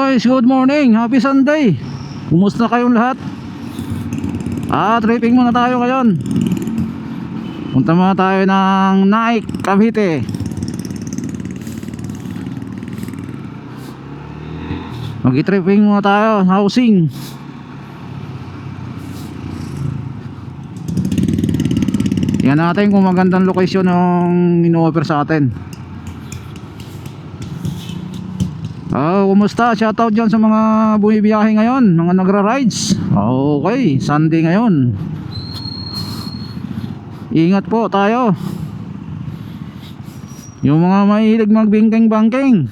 Guys, good morning, happy Sunday. Kumusta kayong lahat? Tripping muna tayo ngayon. Punta muna tayo ng Naik, Cavite. Mag-tripping muna tayo, housing. Tingnan natin kung magandang location yung ino-offer sa atin. Kumusta? Shoutout dyan sa mga bumibiyahe ngayon, mga nagra-rides. Okay, Sunday ngayon. Ingat po tayo. Yung mga mahilig magbingking-bangking,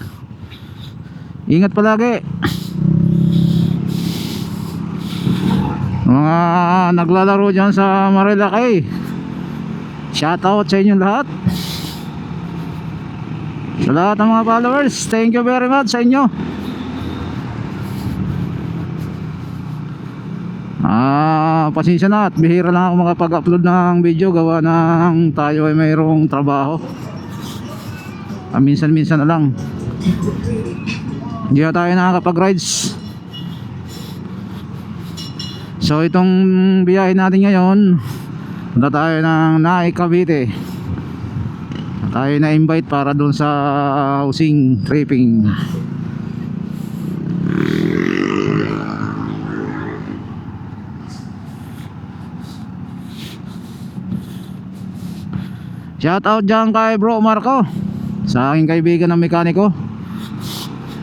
ingat palagi. Mga naglalaro dyan sa Marilaki, shoutout sa inyong lahat. Sa lahat ng mga followers, thank you very much sa inyo. Pasensya na at bihira lang ako makapag-upload ng video, gawa ng tayo ay mayroong trabaho. Minsan-minsan na lang. Hindi na tayo nakakapag-rides. So itong biyahe natin ngayon, punta tayo ng Naik, Cavite. Tayo na invite para doon sa housing tripping. Shout out dyan kay Bro Marco, sa aking kaibigan ng mekaniko.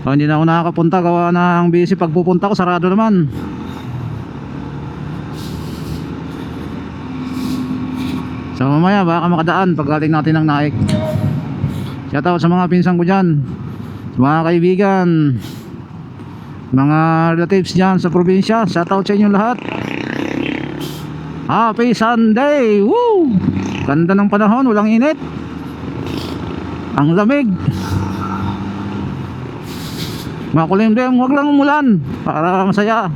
Hindi na ako nakakapunta, gawa ng busy. Pagpupunta ko sarado naman. So mamaya baka makadaan pagdating natin ng Naik. Shoutout sa mga pinsan ko dyan, sa mga kaibigan, mga relatives dyan sa probinsya. Shoutout sa inyo lahat. Happy Sunday! Woo! Ganda ng panahon, walang init. Ang lamig. Makulimlim, huwag lang umulan para masaya.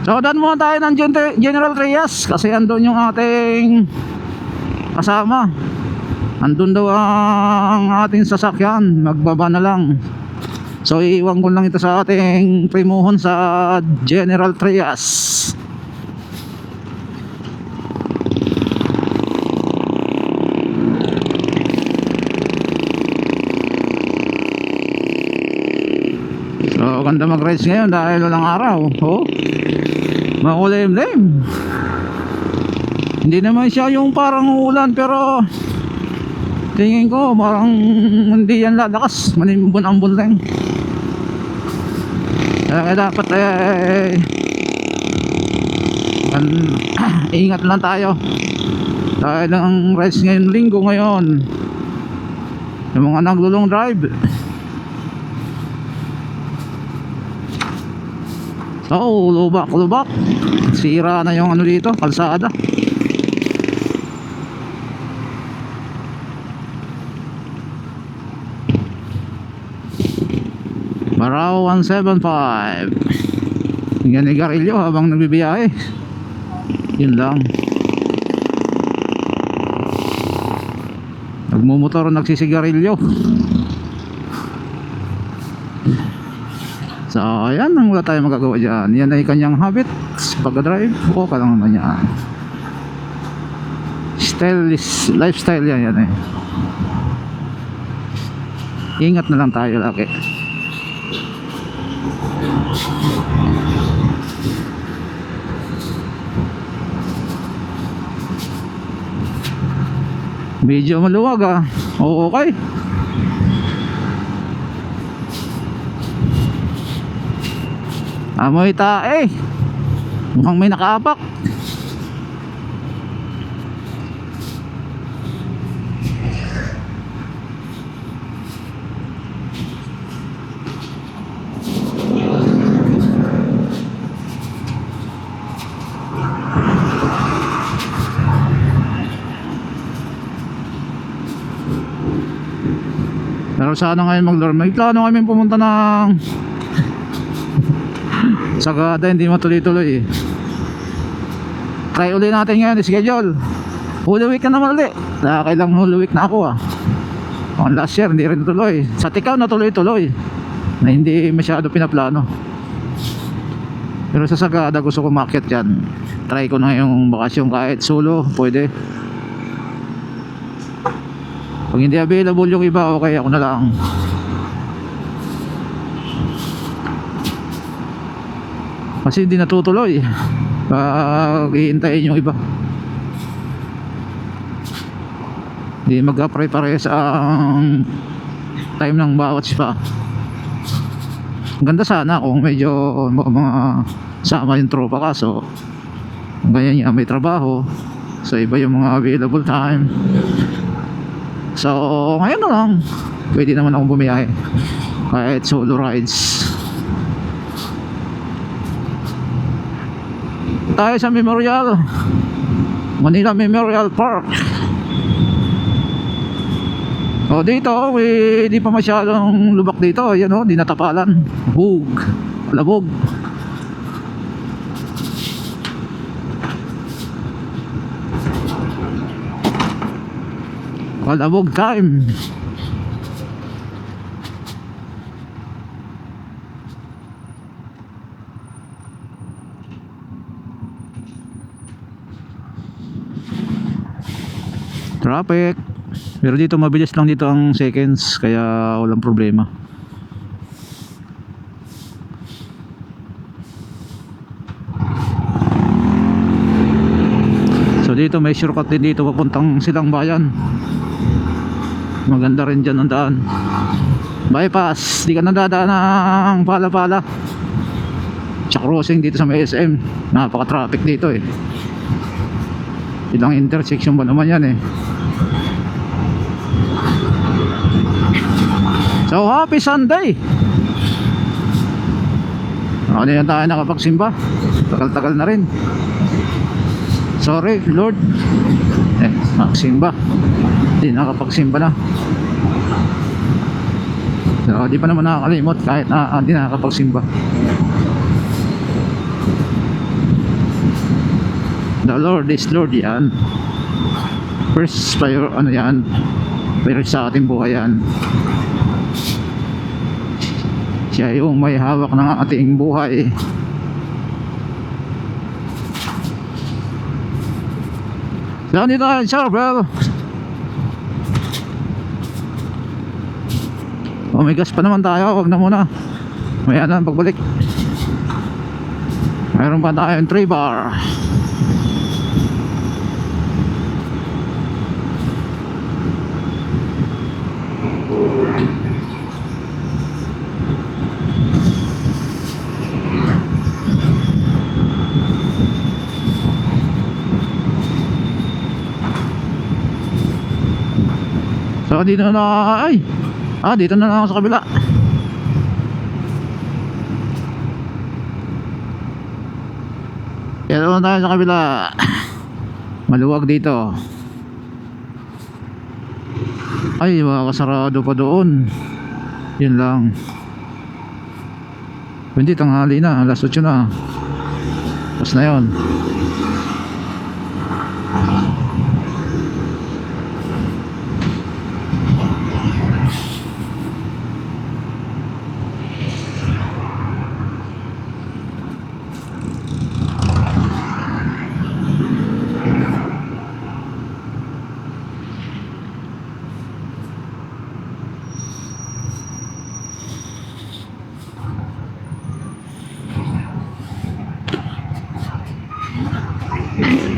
So daan muna tayo ng General Trias kasi andun yung ating kasama. Andun daw ang ating sasakyan, magbaba na lang. So iiwan ko lang ito sa ating primuhon sa General Trias. So ganda mag-rides ngayon dahil walang araw. Makulimlim. Hindi naman siya yung parang ulan, pero tingin ko parang hindi yan lalakas. Manimbon-ambon lang. Kaya dapat ingat lang tayo dahil ang rides ngayon, linggo ngayon, yung mga naglulong drive. So lubak, sira na yung ano dito, kalsada. Barao 175. Yan ay garilyo habang nagbibiyahe. Yun lang. Nagmumotor, nagsisigarilyo. So ayan, wala tayo magagawa dyan. Yan ay kanyang habit pag-drive. Okay lang naman yan. Lifestyle yan eh. Ingat na lang tayo lagi. Medyo maluwag okay. Amoy tae. Mukhang may nakaapak. Pero sana ngayon mag-lord. May plano kami pumunta ng Sagada, hindi matuloy-tuloy eh. Try uli natin ngayon, schedule. Holy week na naman ulit. Nakakailang Holy week na ako Last year hindi rin natuloy. Sa Tikaw natuloy-tuloy na hindi masyado pinaplano. Pero sa Sagada gusto ko umakyat yan. Try ko na yung bakasyon kahit solo, pwede. Pag hindi available yung iba, okay, ako na lang. Kasi hindi natutuloy pag hihintayin yung iba. Hindi magka-pare-pares ang time ng bawat spa. Ang ganda sana kung medyo mga sama yung tropa, kaso ganyan niya, may trabaho, so iba yung mga available time. So ngayon na lang pwede naman akong bumiyahe kahit solo rides. Tayo sa Memorial, Manila Memorial Park. O dito, di pa masyadong lubak dito. Ayan o, di natapalan. Hug, labog. Labog time. Traffic. Pero dito mabilis lang dito ang seconds, kaya walang problema. So dito may shortcut din dito papuntang Silang Bayan. Maganda rin dyan ang daan. Bypass, di ka nadadaan ng pala-pala. Sa crossing dito sa may SM, napaka-traffic dito eh. Ilang intersection ba naman yan eh. So happy Sunday. Ano yan tayo nakapagsimba? Tagal-tagal na rin. Sorry Lord, magsimba, di nakapagsimba na. So di pa naman nakakalimot kahit na di nakapagsimba. The Lord is Lord yan. First prior, ano yan, pero sa ating buhay yan. Siya yung may hawak ng ating buhay. Saan dito tayo, sir, bro? Oh, may gas pa naman tayo. Huwag na muna. Maya na pagbalik. Mayroon pa tayong 3 bar. So dito na, dito na lang sa kabila. Dito na tayo sa kabila. Maluwag dito. Ay, makakasarado pa doon. Yun lang. Hindi, tanghali na, alas 8 na. Tapos na yun.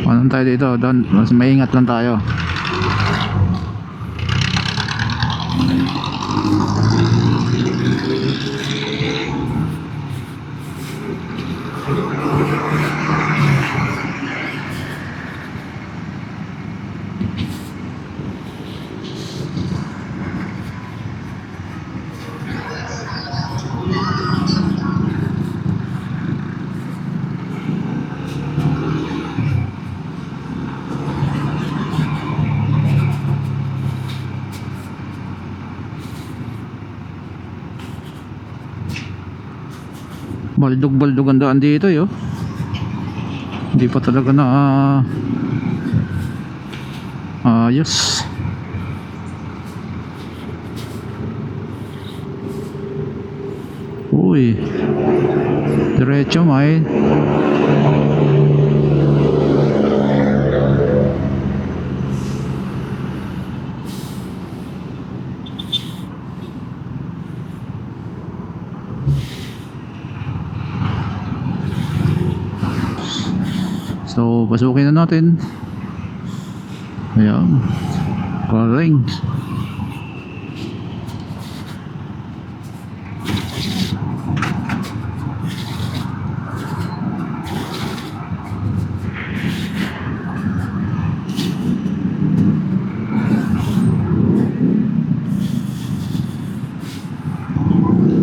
Ano tayo dito? Doon, mas maingat lang tayo. Baldog-baldog ang daan dito yo. Hindi pa talaga na ayos. Uy, diretso may. So, pasukin na natin. Ayan. Calling.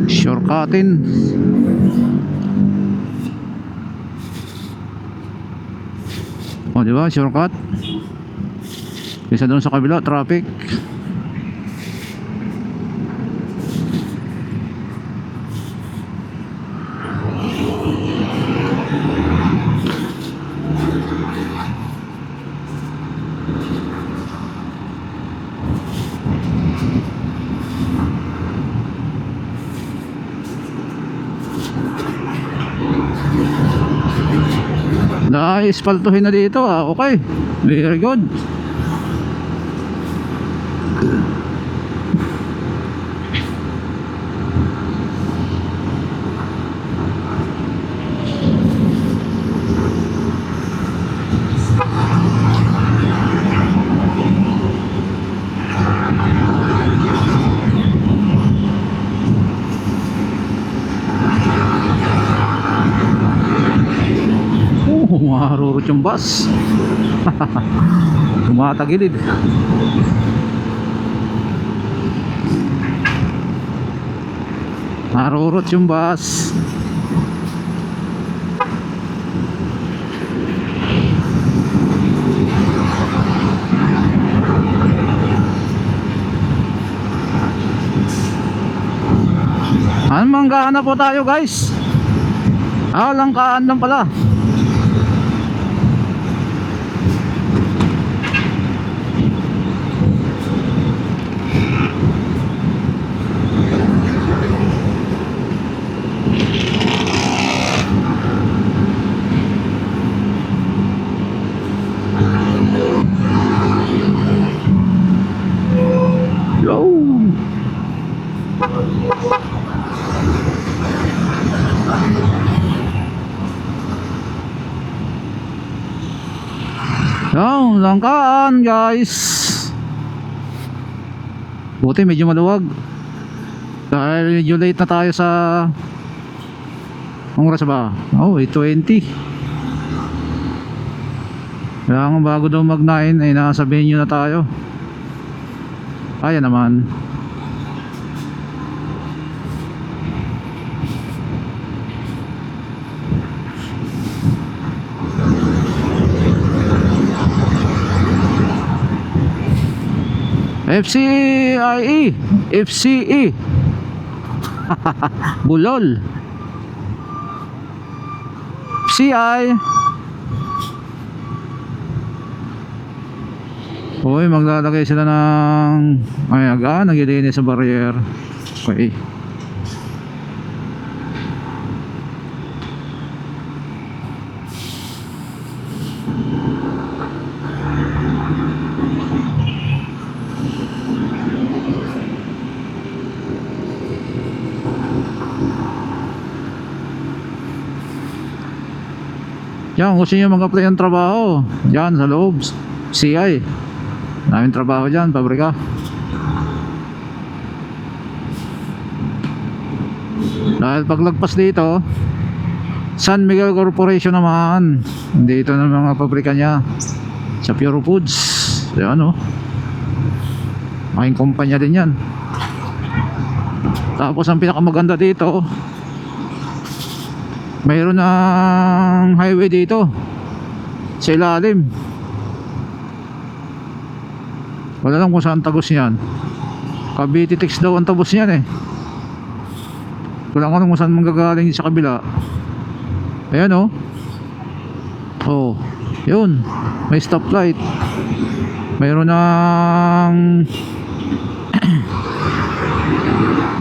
Shortcutin. O, diba? Shortcut. Kaysa doon sa kabila, traffic. Na-ispaltuhin na dito ah. Okay. Very good. Maharurot yung bus. Tumatagilid. Maharurot yung bus. Manggaan na po tayo guys. Langkaan lang pala. Langkaan guys. Buti medyo maluwag. Dahil medyo late na tayo sa ang oras ba? 8:20. Kailangan bago daw mag 9 ay nasa venue na tayo. Ayan naman. FCIE FCE Bulol FCI. Uy, maglalagay sila ng naglilinis sa barrier. Okay. Yan, gusto nyo mag-apply ng trabaho yan sa loob CI, daming trabaho dyan, pabrika. Dahil paglagpas dito San Miguel Corporation naman, dito na mga pabrika niya sa Pure Foods. Yan making kumpanya din yan. Tapos ang pinakamaganda dito, mayroon ng highway dito sa ilalim. Wala lang kung saan tagos yan. Cavite Tex daw ang tagos yan wala ko kung saan manggagaling sa kabila. Ayan yun, may stoplight. Mayroon ng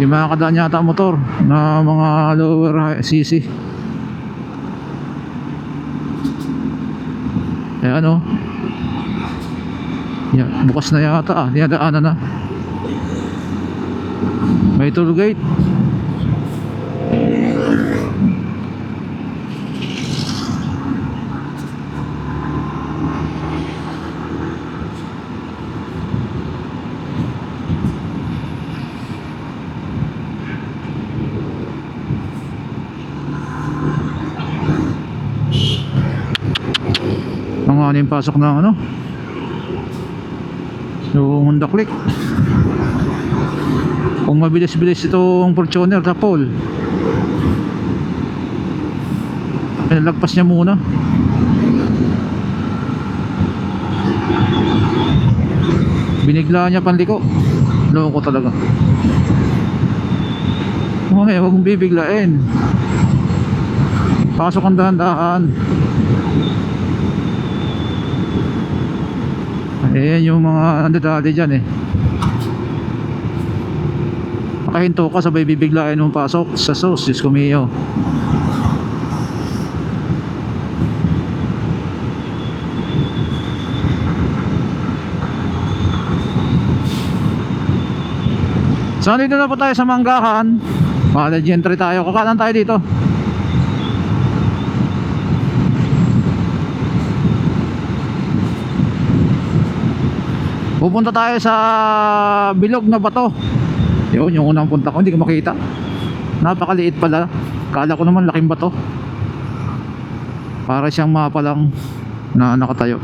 Di makakadaan yata ang motor na mga lower CC. Ayan o. Bukas na yata dinadaanan na. May toll gate. Ang yung pasok ng ano, yung Honda Click. Kung mabilis-bilis itong Fortuner sa pole, lagpas niya muna. Binigla niya panliko. Loko talaga. Okay, huwag mong bibiglain. Pasok ang dahan-dahan. Ayan yung mga andadali dyan eh. Makahinto ka, sabay bibiglain mong pasok sa sus, Diyos kumiyo. So dito na po tayo sa Manggahan. Entry tayo, kakanan tayo dito. Pupunta tayo sa bilog na bato. Yun, yung unang punta ko, hindi ko makita. Napakaliit pala. Kala ko naman laking bato. Para siyang mapa lang na nakatayo.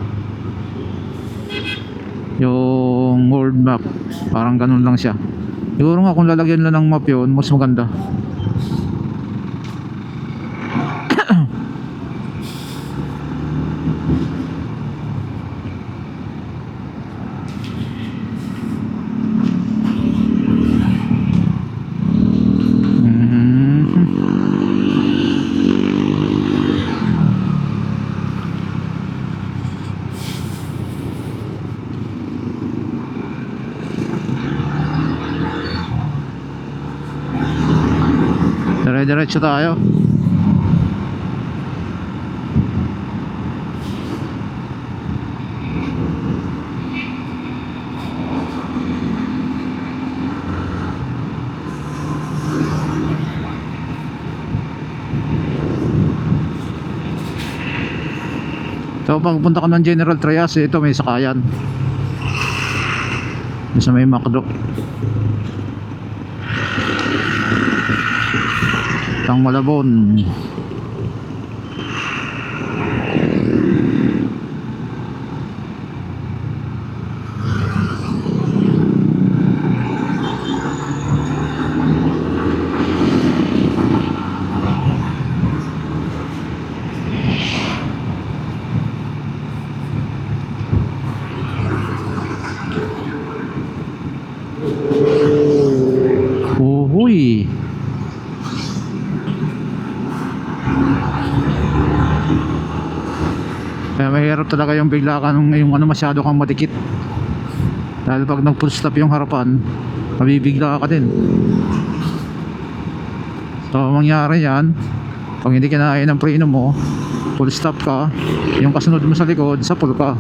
Yung world map, parang ganun lang siya. Siguro nga kung lalagyan lang ng map yun, mas maganda. Dire-diretso tayo. So pagpunta ka ng General Trias, ito may sakayan. Sa may Macdo. Tang Malabon. Uhuy. Kaya mahirap talaga yung bigla ka yung ano, masyado kang madikit. Dahil pag nag full stop yung harapan, mabibigla ka din. So mangyari yan, pag hindi kinain ng preno mo, full stop ka, yung kasunod mo sa likod, sapul ka.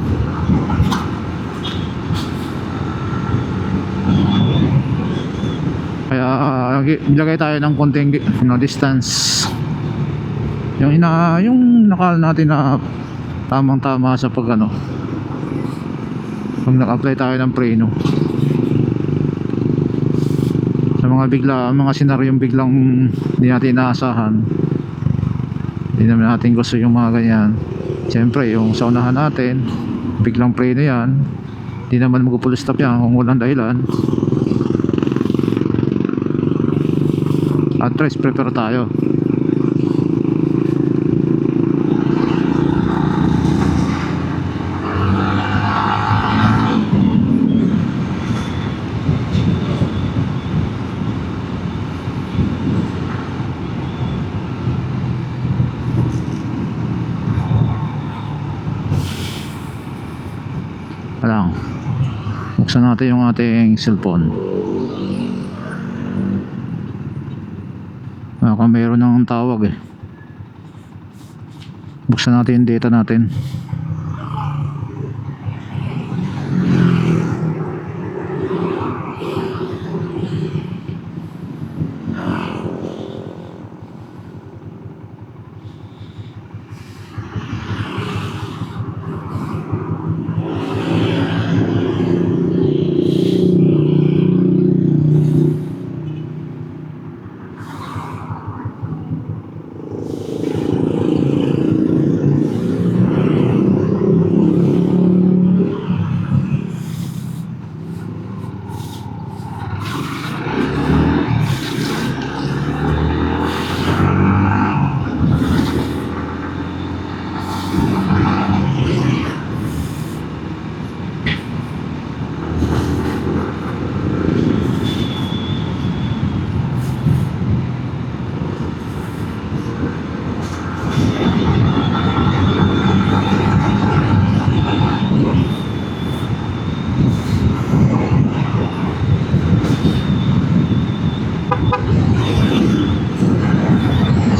Kaya ilagay tayo ng konting distance. Yung nakal natin na tamang tama sa pag pag nag-apply tayo ng preno. Sa mga senaryong biglang hindi natin inaasahan, hindi naman natin gusto yung mga ganyan. Siyempre yung sa unahan natin, biglang preno yan, hindi naman mag-full stop yan kung walang dahilan. At least prepare tayo. Buksan natin yung ating cellphone. Baka mayroon ng tawag eh. Buksan natin yung data natin.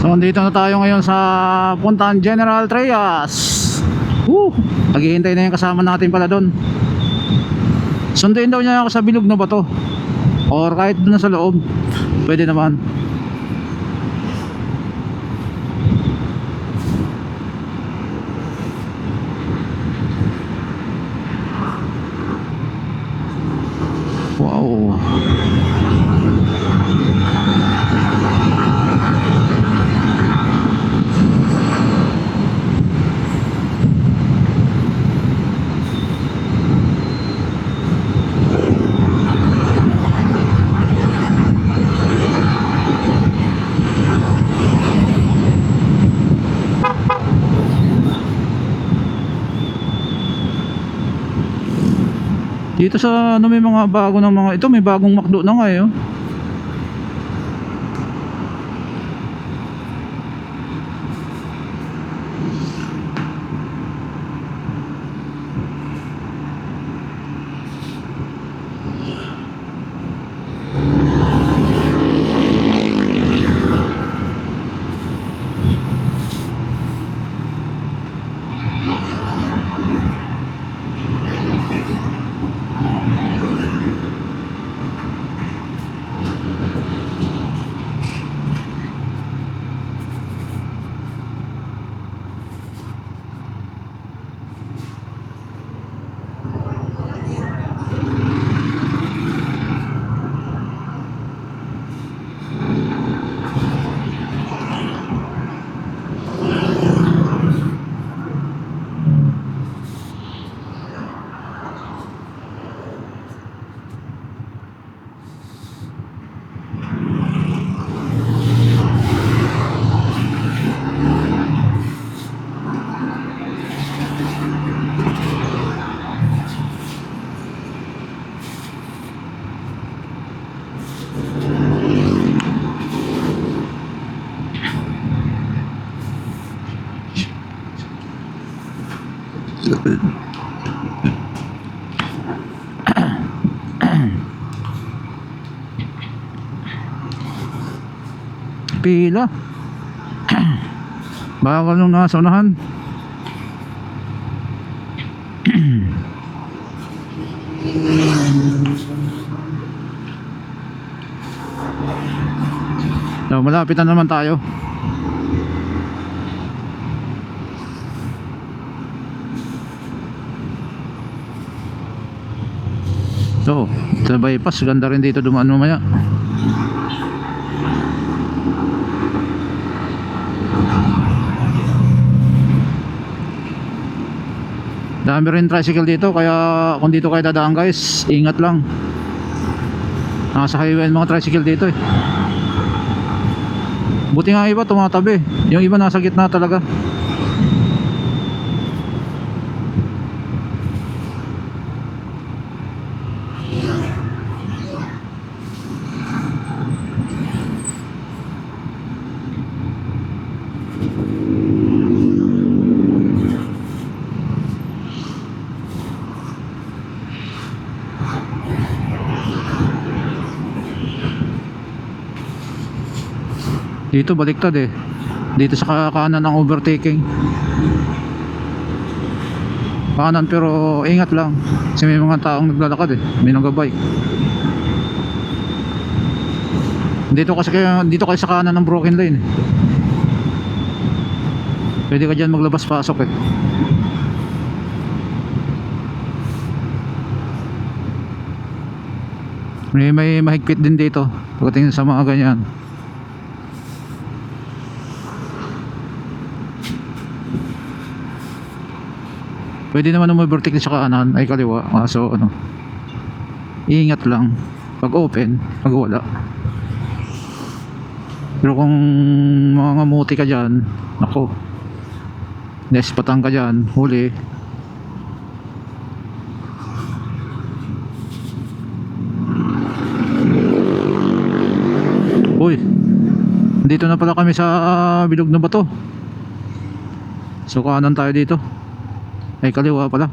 So dito na tayo ngayon sa puntahan General Trias. Naghihintay na yung kasama natin pala doon. Sunduin daw niya ako sa bilog na bato, or kahit doon sa loob, pwede naman. Wow. Dito sa ano may mga bago ng mga ito, may bagong McDo na nga eh. Oh. Pila. Baka nung nasa unahan. So, malapit na naman tayo. So, sa bypass, ganda rin dito dumaan mamaya. Dami rin tricycle dito, kaya kung dito kayo dadaan guys, ingat lang. Nasa highway mga tricycle dito eh. Buti nga iba tumatabi, yung iba nasa gitna talaga. Dito baliktad eh. Dito sa kanan ang overtaking. Kanan pero ingat lang. Kasi may mga taong naglalakad eh. May nagabike. Dito kayo sa kanan ng broken lane eh. Pwede ka dyan maglabas pasok eh. May mahigpit din dito pagdating sa mga ganyan. Pwede naman na overtake sa kanan ay kaliwa, kaso ano, ingat lang pag open, pag wala. Pero kung mga muti ka dyan, nako, nespatang ka dyan, huli. Uy, dito na pala kami sa bilog na bato. So kanan tayo dito. Ay kaliwa pala.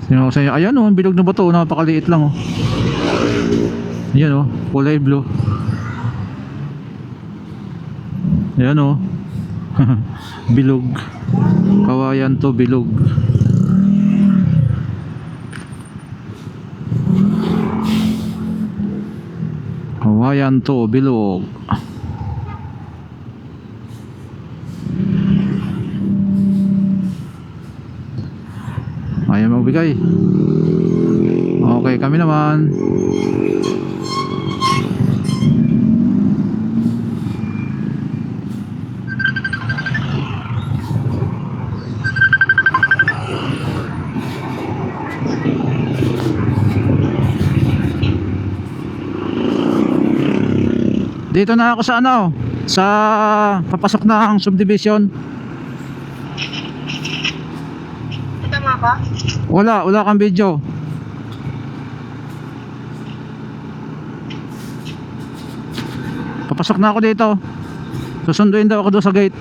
Sino sa ayan oh, bilog na bato, napakaliit lang oh. Ayan oh, kulay blue. Ayan oh. Bilog. Kawayan to bilog. Kawayan to bilog. Ayaw magbigay. Okay, kami naman. Dito na ako sa ano, sa papasok na ang subdivision. Tama ka? Wala kang video. Papasok na ako dito. Susunduin daw ako doon sa gate.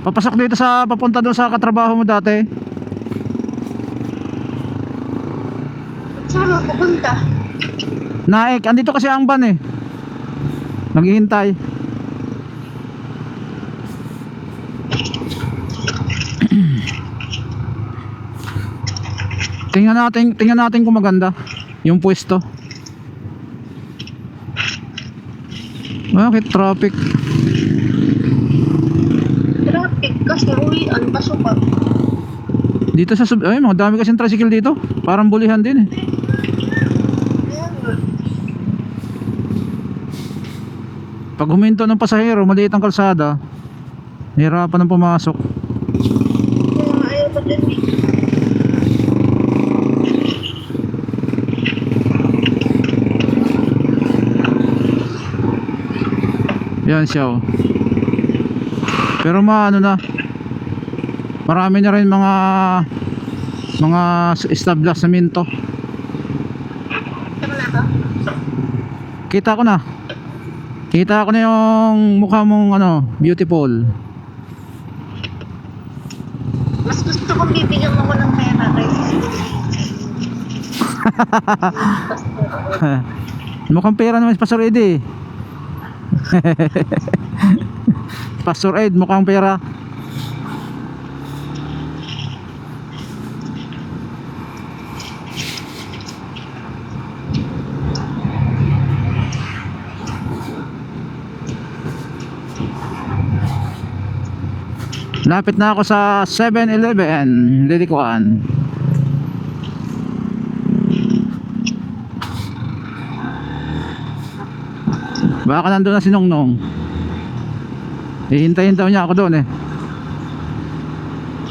Papasok dito sa papunta doon sa katrabaho mo dati. Saan mo pupunta? Naik, andito kasi ang van eh. Naghihintay. Tingnan natin kung maganda yung pwesto. Bakit traffic? Traffic kasi uwian, pasukan. Dito sa ay, mga dami kasing tricycle dito. Parang bulihan din eh. Pag huminto ng pasahero, maliit ang kalsada, nahirapan ng pumasok. Ayaw ba din eh? Yan siya oh. Pero ano na, marami na rin mga establishmento. Tama na ka? Kita ko na yung mukha mong ano, beautiful. Mas gusto kong bibigyan mo ko ng pera kaysa Mukhang pera naman si Pastor Ed eh. Pastor Ed, mukhang pera. Lapit na ako sa 7-Eleven, Lilikuan. Baka nandun na si Nongnong. Hihintayin daw niya ako doon eh.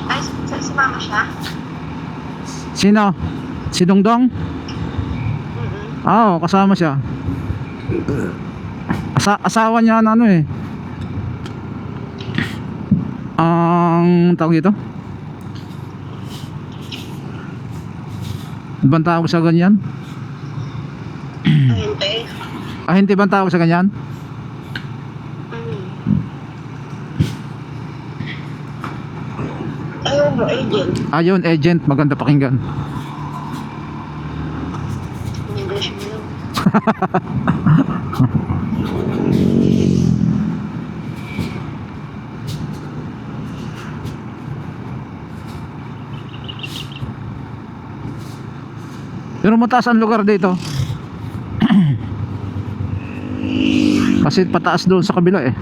Ay, si mama siya? Sino? Si Dongdong? Oo, kasama siya. Asawa niya na ano eh. Ang tawag dito? Ibang tawag sa ganyan? Hintay. Hindi bang tawag sa ganyan? Ayun mo, agent. Ayun, agent, maganda pakinggan. subdivision yun. Pero mataas ang lugar dito. Kasi pataas doon sa kabila eh.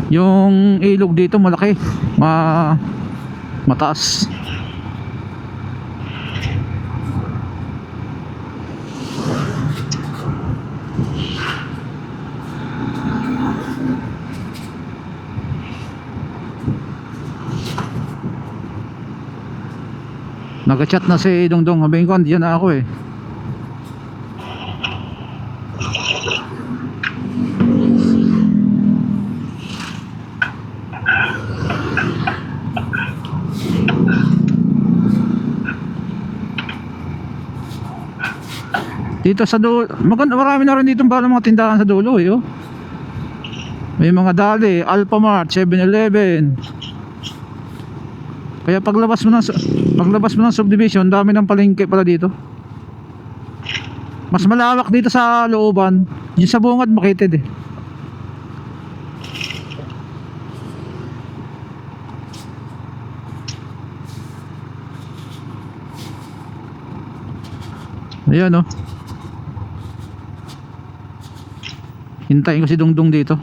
Yung ilog dito malaki, mataas. Nag-chat na si Dongdong, sabihin ko andiyan na ako eh. Dito sa dulo, marami na rin dito mga tindahan sa dulo eh, oh. May mga dali, Alphamart, 7-Eleven. Kaya paglabas mo ng subdivision, dami ng palengke pala dito. Mas malawak dito sa looban. Yung sa bungad makitid eh. Ayan oh. Hintayin ko si Dongdong dito.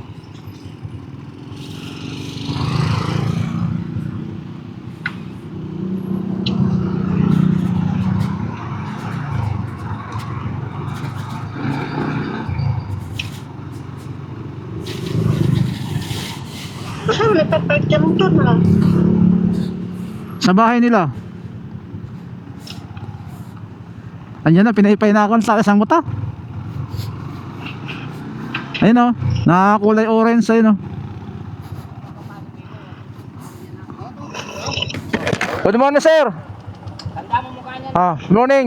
Saan may papark ka motor na? Sa bahay nila. Andiyan na, pinaypay na ako sa isang mata. Ayun o, nakakulay orange ayun o. Good morning sir. Tanda mo mukha niya. Good morning.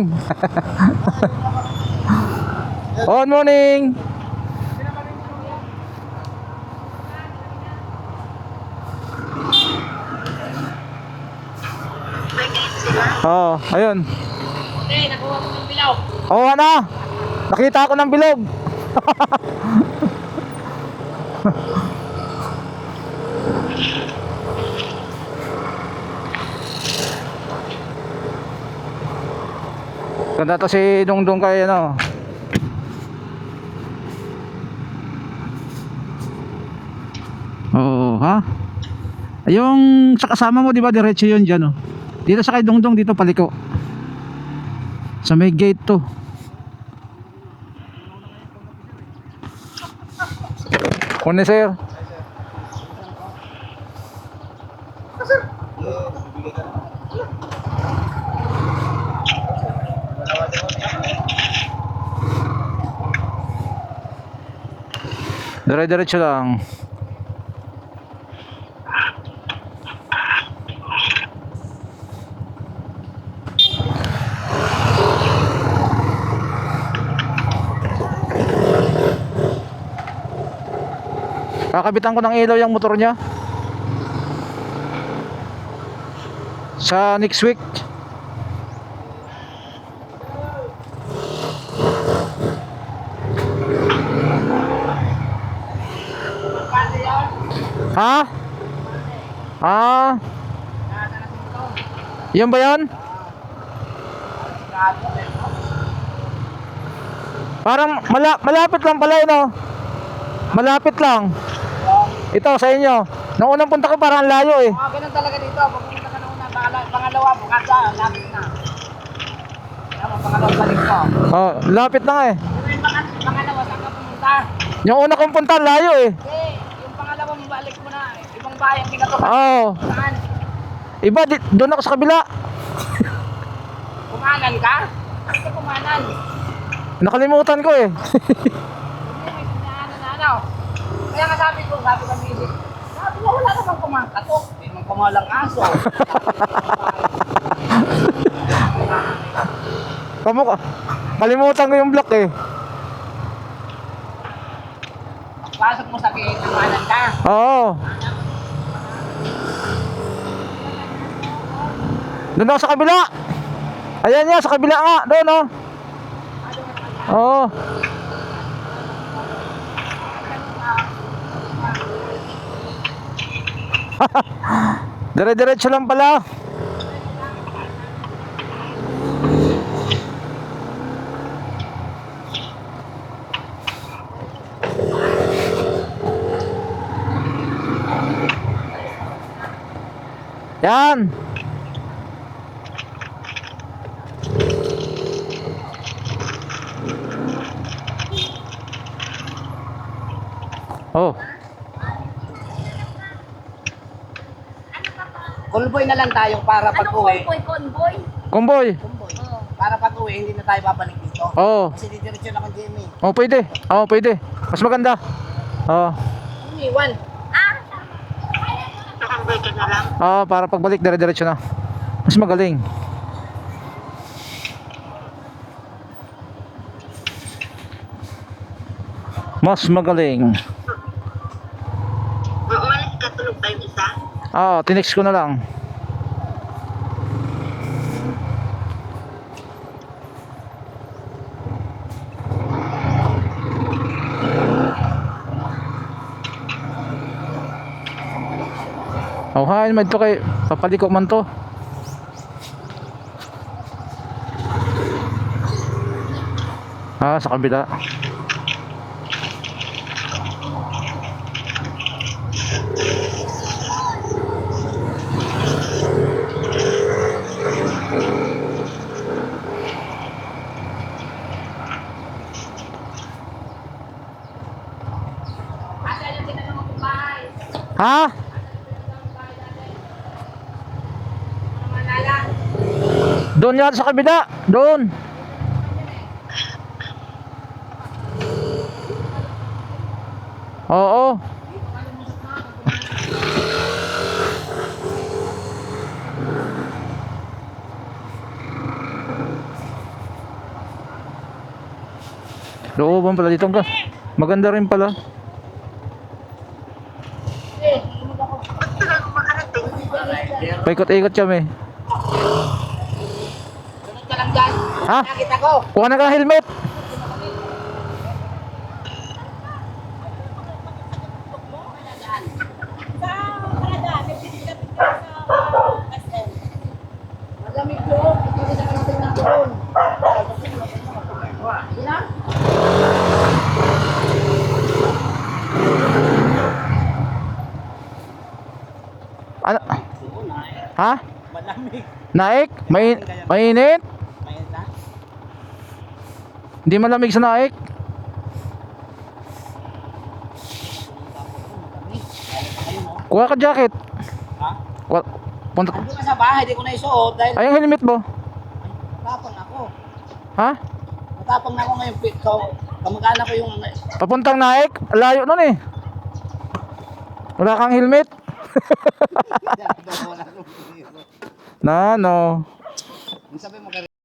Good morning. May gate sila. Ayun. Okay, nakuha ko ng bilaw. Ano? Nakita ko ng bilog. Ganda to si Dongdong kay ano. Oo, ha? Yung sa kasama mo, di ba, diretso yun dyan, oh. Dito sa kay Dongdong, dito paliko. Sa may gate to. Kone sir. Dire-diretso lang. Kakabitan ko ng ilaw yung motor niya sa next week. Ha? Yan ba yan? Parang malapit lang pala yun, oh. Malapit lang. Ito sa inyo. Nung unang punta ko parang layo eh. Ganun talaga dito. Pag pumunta ka na una, pangalawa, bukas lapit na. Tama, pangalawa balik ko. Lapit na eh. Pero yung pangalawa, saan ka pumunta? Yung una kong punta layo eh. Yung pangalawang balik mo na, ibang bayan, kinatukan. Saan? Iba, doon ako sa kabila. Kumanan ka? Ito kumanan. Nakalimutan ko eh. Ano? Kaya nga sabi ko music. Sabi ko, wala namang kumakatok. Hindi naman kumalang aso. Kalimutan ko yung block eh. Pasok mo sa gate, kumanan ka. Oo. Doon ako sa kabila. Ayan niya, sa kabila nga. Doon, oh. Oo. Dire-diretso lang pala. Yan. Oh. Convoy na lang tayo para pag-uwi. Convoy? Convoy. Convoy. Para pag-uwi, hindi na tayo babalik dito. Oo. Kasi didiretso lang ang GMA. Oh, pwede. Oh, pwede. Mas maganda. Oh. Iwan. Convoy ka na lang. Ah, para pagbalik dire-diretso na. Mas magaling. Mas magaling. Nung umalis ka, tulog pa yung isa? Ah, tinext ko na lang. Oh, hain man to kay papaliko man to. Ah, sa kabila. Ha? Doon yan sa kabila. Doon. Oo. Looban pala dito ka. Maganda rin pala. Ba't sila makarating? Paikot-ikot kami. Sunod ka lang dyan. Ha? Nakita ko. Kuha na ka ng helmet. Magamit doon. Hindi na natin na doon. Hindi na? Ano? Oo na eh. Ha? Malamig. Naik? Mainit? Mayroon na? Hindi malamig sa naik? Malamig. Ayun mo. Kuha ka jacket. Ha? Kuha. Punta. Nandun ka sa bahay, di ko na isuot dahil Ay, ang helmet mo. matapang ako. Ha? Matapang na ako ngayon. So, kamag-anak ko yung Papuntang naik? Layo nun eh. Wala kang helmet? Na, no. Sabi mo